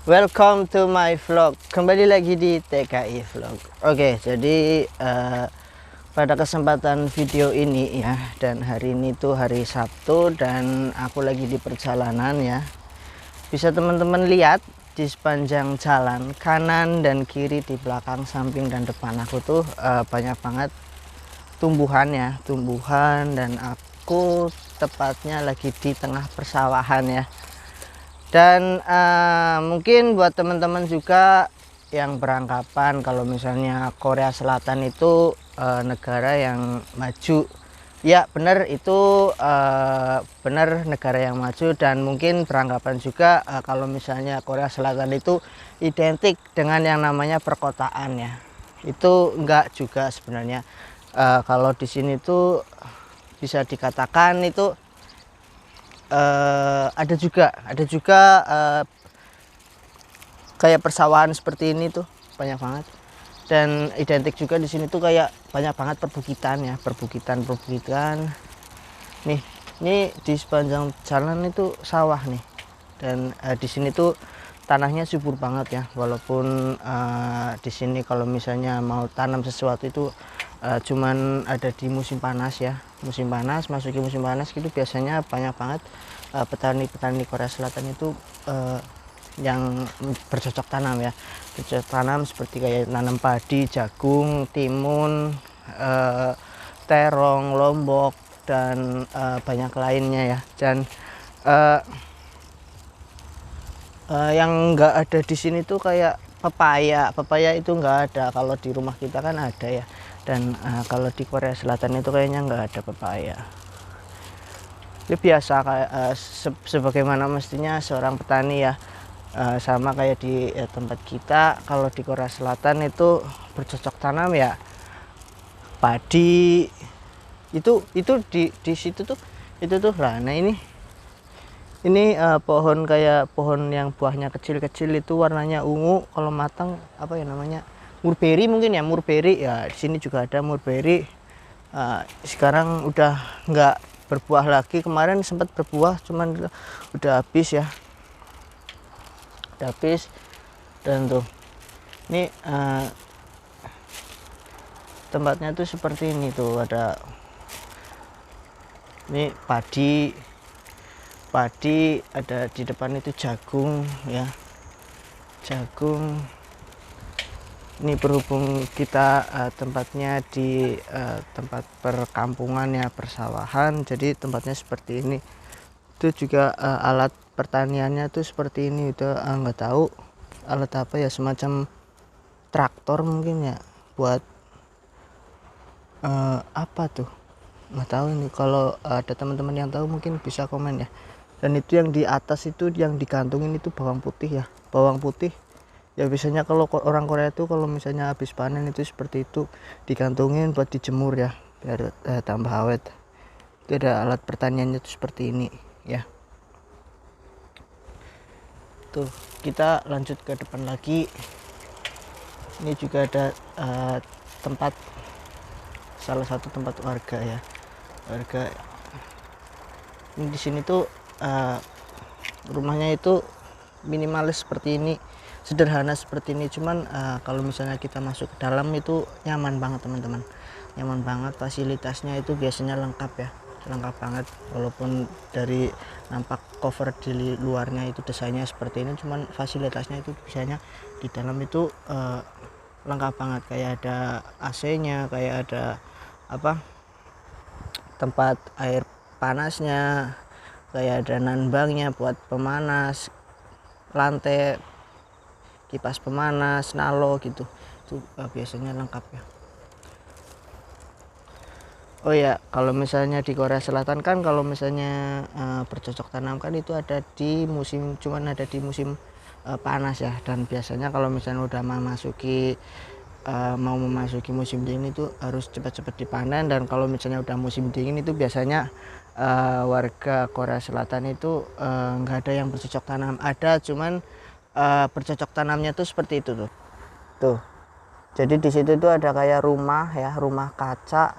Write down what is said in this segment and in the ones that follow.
Welcome to my vlog. Kembali lagi di TKI Vlog. Oke, jadi pada kesempatan video ini ya, dan hari ini tuh hari Sabtu dan aku lagi di perjalanan ya. Bisa teman-teman lihat di sepanjang jalan kanan dan kiri, di belakang, samping dan depan aku tuh banyak banget tumbuhan ya, dan aku tepatnya lagi di tengah persawahan ya. Dan mungkin buat teman-teman juga yang beranggapan kalau misalnya Korea Selatan itu negara yang maju, ya benar, itu benar negara yang maju. Dan mungkin beranggapan juga kalau misalnya Korea Selatan itu identik dengan yang namanya perkotaan ya. Itu enggak juga sebenarnya. Kalau di sini tuh bisa dikatakan itu ada juga kayak persawahan seperti ini tuh banyak banget. Dan identik juga di sini tuh kayak banyak banget perbukitan ya, perbukitan nih. Ini di sepanjang jalan itu sawah nih. Dan di sini tuh tanahnya subur banget ya, walaupun di sini kalau misalnya mau tanam sesuatu itu cuman ada di musim panas ya, musim panas, masuki musim panas gitu biasanya banyak banget petani-petani Korea Selatan itu yang bercocok tanam ya, bercocok tanam seperti kayak nanam padi, jagung, timun, terong, lombok dan banyak lainnya ya. Dan yang enggak ada di sini tuh kayak pepaya itu enggak ada. Kalau di rumah kita kan ada ya. Dan kalau di Korea Selatan itu kayaknya nggak ada pepaya. Ya biasa kayak sebagaimana mestinya seorang petani ya, sama kayak di tempat kita. Kalau di Korea Selatan itu bercocok tanam ya padi. Itu di situ tuh itu tuh lah. Nah ini pohon, kayak pohon yang buahnya kecil-kecil itu warnanya ungu, kalau matang apa ya namanya, mulberry mungkin ya, mulberry ya. Di sini juga ada mulberry. Sekarang udah nggak berbuah lagi. Kemarin sempat berbuah cuman udah habis ya, udah habis. Dan tuh ini tempatnya tuh seperti ini tuh, ada ini padi ada di depan, itu jagung ya, jagung. Ini berhubung kita tempatnya di tempat perkampungan ya, persawahan, jadi tempatnya seperti ini. Itu juga alat pertaniannya tuh seperti ini. Udah nggak tahu alat apa ya, semacam traktor mungkin ya, buat apa tuh nggak tahu ini. Kalau ada teman-teman yang tahu mungkin bisa komen ya. Dan itu yang di atas itu yang digantungin itu bawang putih ya, bawang putih ya. Biasanya kalau orang Korea itu kalau misalnya habis panen itu seperti itu, digantungin buat dijemur ya, biar tambah awet. Itu ada alat pertaniannya tuh seperti ini ya. Tuh kita lanjut ke depan lagi. Ini juga ada tempat, salah satu tempat warga ya, warga. Ini di sini tuh rumahnya itu minimalis seperti ini, sederhana seperti ini. Cuman kalau misalnya kita masuk ke dalam itu nyaman banget teman-teman, nyaman banget. Fasilitasnya itu biasanya lengkap ya, lengkap banget. Walaupun dari nampak cover di luarnya itu desainnya seperti ini, cuman fasilitasnya itu biasanya di dalam itu lengkap banget. Kayak ada AC-nya, kayak ada apa, tempat air panasnya, kayak ada nanbangnya buat pemanas, lantai, kipas pemanas, nalo gitu. Itu biasanya lengkap ya. Oh ya, kalau misalnya di Korea Selatan kan kalau misalnya bercocok tanam kan itu ada di musim, cuman ada di musim panas ya. Dan biasanya kalau misalnya udah mau memasuki musim dingin itu harus cepat-cepat dipanen. Dan kalau misalnya udah musim dingin itu biasanya warga Korea Selatan itu nggak ada yang bercocok tanam. Ada, cuman bercocok tanamnya tuh seperti itu tuh. Jadi di situ tuh ada kayak rumah ya, rumah kaca,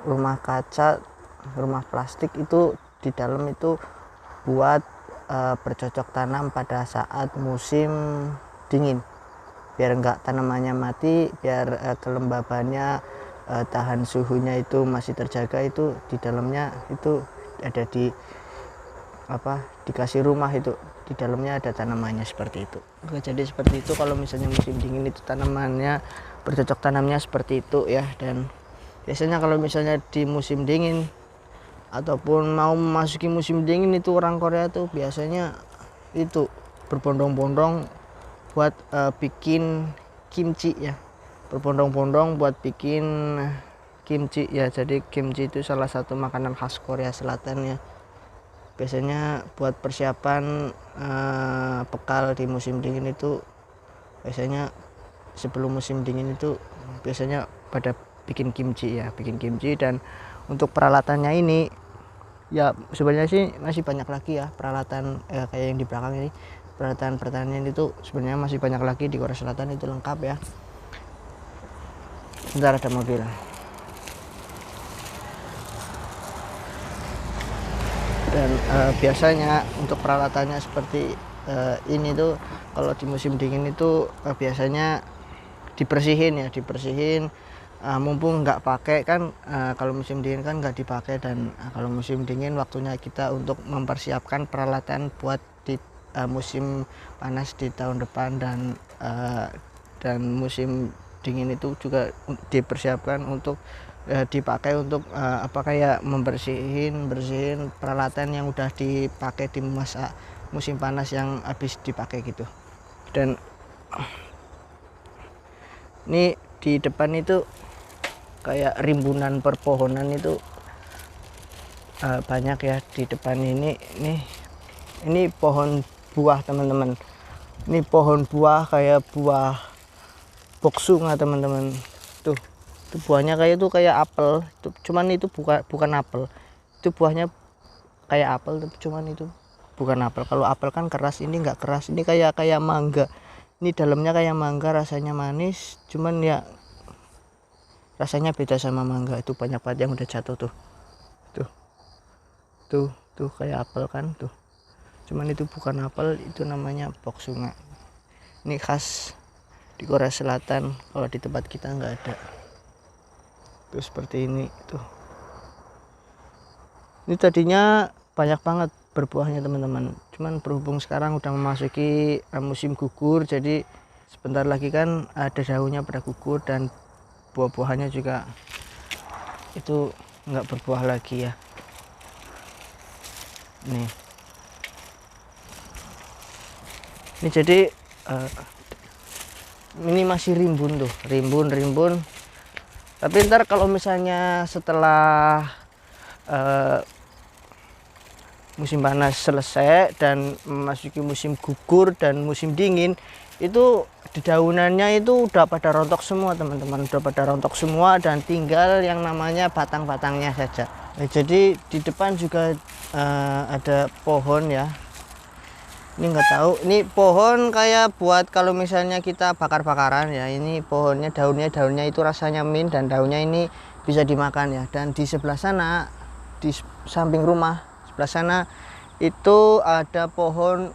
rumah plastik. Itu di dalam itu buat bercocok tanam pada saat musim dingin, biar enggak tanamannya mati, biar kelembabannya tahan suhunya itu masih terjaga. Itu di dalamnya itu ada dikasih rumah, itu di dalamnya ada tanamannya seperti itu. Oke, jadi seperti itu kalau misalnya musim dingin itu tanamannya bercocok tanamnya seperti itu ya. Dan biasanya kalau misalnya di musim dingin ataupun mau memasuki musim dingin itu orang Korea tuh biasanya itu berbondong-bondong buat bikin kimchi ya, berbondong-bondong buat bikin kimchi ya. Jadi kimchi itu salah satu makanan khas Korea Selatan ya, biasanya buat persiapan bekal di musim dingin itu. Biasanya sebelum musim dingin itu biasanya pada bikin kimchi ya, bikin kimchi. Dan untuk peralatannya ini ya sebenarnya sih masih banyak lagi ya peralatan, kayak yang di belakang ini, peralatan pertanian itu sebenarnya masih banyak lagi di Korea Selatan, itu lengkap ya. Bentar, ada mobil. Dan biasanya untuk peralatannya seperti ini tuh kalau di musim dingin itu biasanya dibersihin ya, dibersihin mumpung nggak pakai kan. Kalau musim dingin kan nggak dipakai, dan kalau musim dingin waktunya kita untuk mempersiapkan peralatan buat di musim panas di tahun depan. Dan musim dingin itu juga dipersiapkan untuk dipakai untuk kayak bersihin peralatan yang udah dipakai di masa musim panas yang habis dipakai gitu. Dan ini di depan itu kayak rimbunan perpohonan itu banyak ya di depan ini. Ini pohon buah teman-teman, ini pohon buah kayak buah boksunga teman-teman. Tuh, itu buahnya kayak apel, cuman itu bukan apel. Itu buahnya kayak apel, cuman itu bukan apel. Kalau apel kan keras, ini enggak keras. Ini kayak mangga. Ini dalamnya kayak mangga, rasanya manis, cuman ya rasanya beda sama mangga. Itu banyak banget yang udah jatuh tuh. Tuh kayak apel kan tuh. Cuman itu bukan apel, itu namanya boksunga. Ini khas di Korea Selatan, kalau di tempat kita nggak ada. Tuh seperti ini tuh. Ini tadinya banyak banget berbuahnya teman-teman, cuman berhubung sekarang udah memasuki musim gugur, jadi sebentar lagi kan ada daunnya pada gugur dan buah-buahannya juga itu nggak berbuah lagi ya. Ini jadi ini masih rimbun tuh, rimbun. Tapi ntar kalau misalnya setelah musim panas selesai dan memasuki musim gugur dan musim dingin, itu dedaunannya itu udah pada rontok semua teman-teman, udah pada rontok semua dan tinggal yang namanya batang-batangnya saja. Jadi di depan juga ada pohon ya. Ini nggak tahu, ini pohon kayak buat kalau misalnya kita bakar-bakaran ya. Ini pohonnya daunnya itu rasanya mint dan daunnya ini bisa dimakan ya. Dan di sebelah sana, di samping rumah sebelah sana itu ada pohon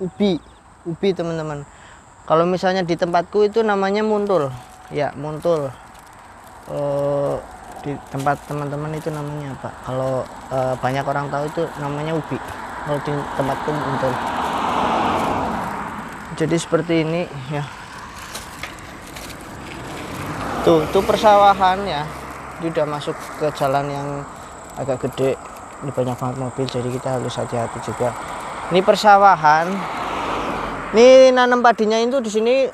ubi teman-teman. Kalau misalnya di tempatku itu namanya muntul ya, muntul. Di tempat teman-teman itu namanya apa? Kalau banyak orang tahu itu namanya ubi. Kalau di tempatku muntul. Jadi seperti ini ya. Tuh persawahan ya. Ini udah masuk ke jalan yang agak gede. Ini banyak banget mobil, jadi kita harus hati-hati juga. Ini persawahan. Ini nanam padinya itu di sini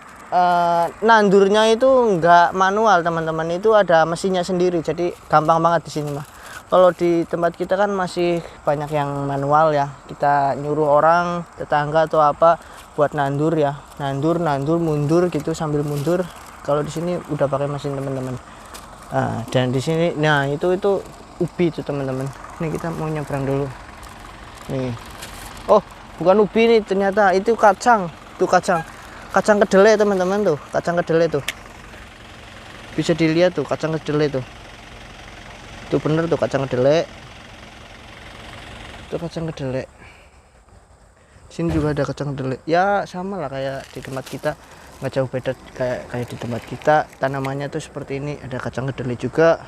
nandurnya itu enggak manual teman-teman, itu ada mesinnya sendiri. Jadi gampang banget di sini mah. Kalau di tempat kita kan masih banyak yang manual ya. Kita nyuruh orang, tetangga atau apa buat nandur ya. Nandur, mundur gitu sambil mundur. Kalau di sini udah pakai mesin teman-teman. Dan di sini itu ubi itu teman-teman. Ini kita mau nyebrang dulu. Nih. Oh, bukan ubi nih ternyata, itu kacang. Tuh kacang kedelai teman-teman tuh, kacang kedelai tuh. Bisa dilihat tuh kacang kedelai tuh. Itu bener tuh kacang kedelai. Itu kacang kedelai. Sini juga ada kacang kedelai. Ya sama lah kayak di tempat kita, nggak jauh beda kayak di tempat kita. Tanamannya tuh seperti ini. Ada kacang kedelai juga.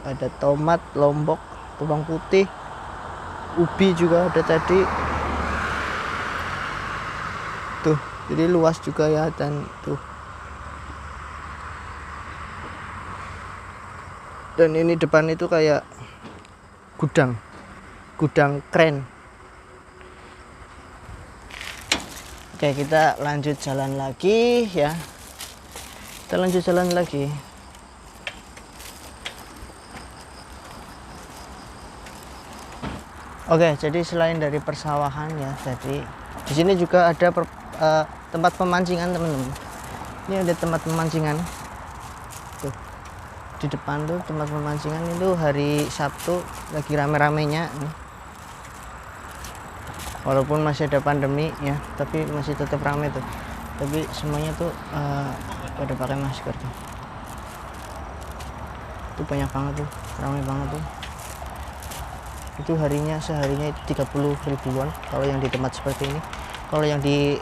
Ada tomat, lombok, bawang putih, ubi juga ada tadi. Tuh, jadi luas juga ya, dan tuh. Dan ini depan itu kayak gudang keren. Oke, kita lanjut jalan lagi ya. Kita lanjut jalan lagi. Oke, jadi selain dari persawahan ya, jadi di sini juga ada tempat pemancingan, teman-teman. Ini ada tempat pemancingan. Tuh. Di depan tuh tempat pemancingan itu hari Sabtu lagi rame-ramenya. Walaupun masih ada pandemi ya, tapi masih tetap rame tuh. Tapi semuanya tuh pada pakai masker tuh. Itu banyak banget tuh, ramai banget tuh. Itu seharinya 30 ribuan kalau yang di tempat seperti ini. Kalau yang di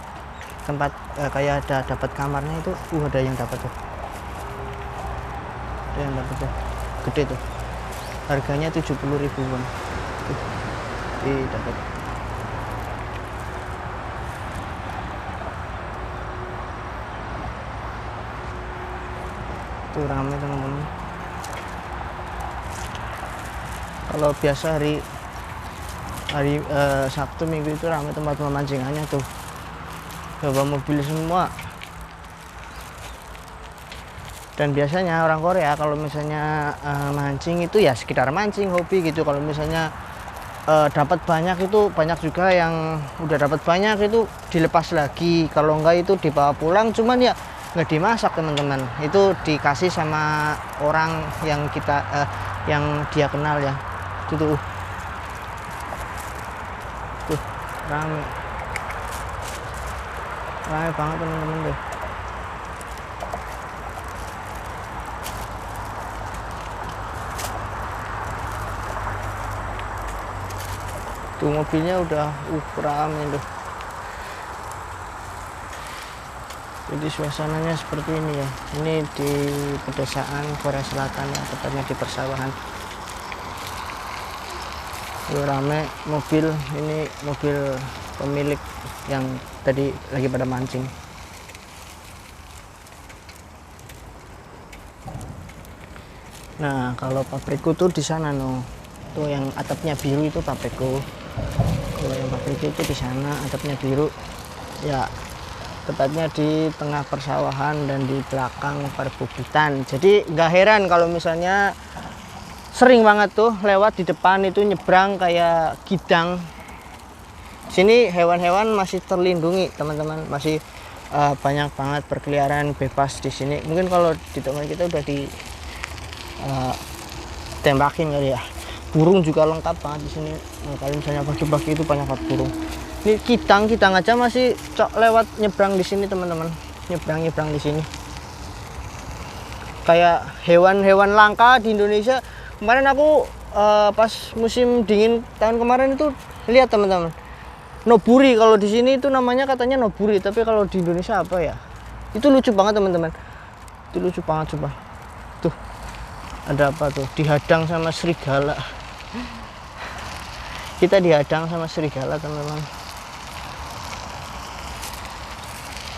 tempat kayak ada dapat kamarnya itu ada yang dapat tuh. Ada yang dapat tuh. Gede tuh. Harganya 70 ribuan. Tuh. Dapat. Tuh ramai teman-teman. Kalau biasa hari Sabtu Minggu itu ramai tempat pemancingannya tuh, bawa mobil semua. Dan biasanya orang Korea kalau misalnya mancing itu ya sekitar mancing, hobi gitu. Kalau misalnya dapat banyak, itu banyak juga yang udah dapat banyak itu dilepas lagi. Kalau enggak itu dibawa pulang, cuman ya nggak dimasak teman-teman. Itu dikasih sama orang yang yang dia kenal ya. Itu tuh rame banget teman-teman deh. Tuh mobilnya udah rame tuh. Jadi suasananya seperti ini ya. Ini di pedesaan Korea Selatan ya, tepatnya di persawahan. Rame mobil, ini mobil pemilik yang tadi lagi pada mancing. Nah, kalau pabrikku tuh di sana tuh yang atapnya biru itu pabrikku. Kalau yang pabrikku itu di sana atapnya biru. Ya, tepatnya di tengah persawahan dan di belakang perbukitan. Jadi nggak heran kalau misalnya sering banget tuh lewat di depan itu nyebrang kayak gidang. Sini hewan-hewan masih terlindungi teman-teman, masih banyak banget berkeliaran bebas di sini. Mungkin kalau di tempat kita udah tembakin kali ya. Burung juga lengkap banget di sini. Nah, kalau misalnya pagi-pagi itu banyak banget burung. Ini kitang aja masih lewat nyebrang di sini teman-teman. Nyebrang di sini. Kayak hewan-hewan langka di Indonesia. Kemarin aku pas musim dingin tahun kemarin itu lihat teman-teman, noburi. Kalau di sini itu namanya katanya noburi, tapi kalau di Indonesia apa ya? Itu lucu banget teman-teman. Itu lucu banget coba. Tuh ada apa tuh? Dihadang sama serigala. Kita dihadang sama serigala teman-teman.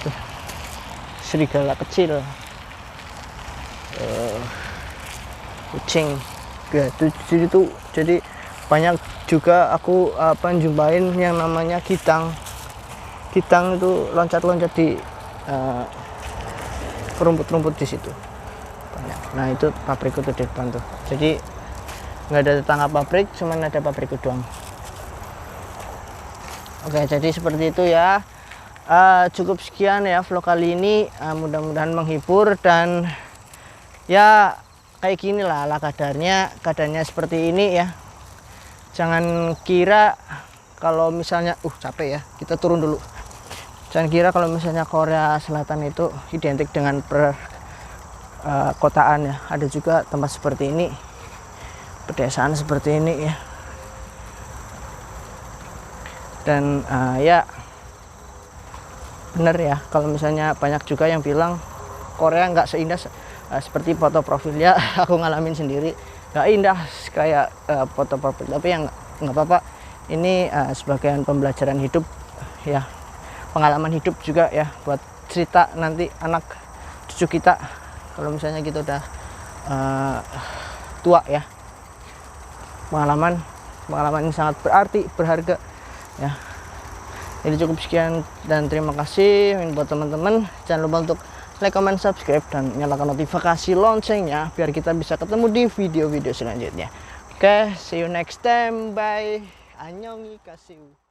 Tuh, serigala kecil. Kucing. Ya, jadi banyak juga aku jumpain yang namanya kitang itu loncat-loncat di rumput-rumput di situ banyak. Nah itu pabrikku tuh di depan tuh, jadi nggak ada tetangga pabrik, cuman ada pabrikku doang. Oke, jadi seperti itu ya. Cukup sekian ya vlog kali ini, mudah-mudahan menghibur dan ya kayak gini lah keadaannya seperti ini ya. Jangan kira kalau misalnya capek ya, kita turun dulu. Jangan kira kalau misalnya Korea Selatan itu identik dengan perkotaan ya. Ada juga tempat seperti ini, pedesaan seperti ini ya. Dan ya bener ya, kalau misalnya banyak juga yang bilang Korea nggak seindah seperti foto profil. Ya aku ngalamin sendiri, nggak indah kayak foto profil, tapi yang nggak apa-apa, ini sebagai pembelajaran hidup ya, pengalaman hidup juga ya, buat cerita nanti anak cucu kita kalau misalnya kita udah tua ya. Pengalaman ini sangat berarti, berharga ya. Jadi cukup sekian dan terima kasih buat teman-teman. Jangan lupa untuk like, comment, subscribe, dan nyalakan notifikasi loncengnya biar kita bisa ketemu di video-video selanjutnya. Oke, see you next time. Bye. Annyeonghaseyo.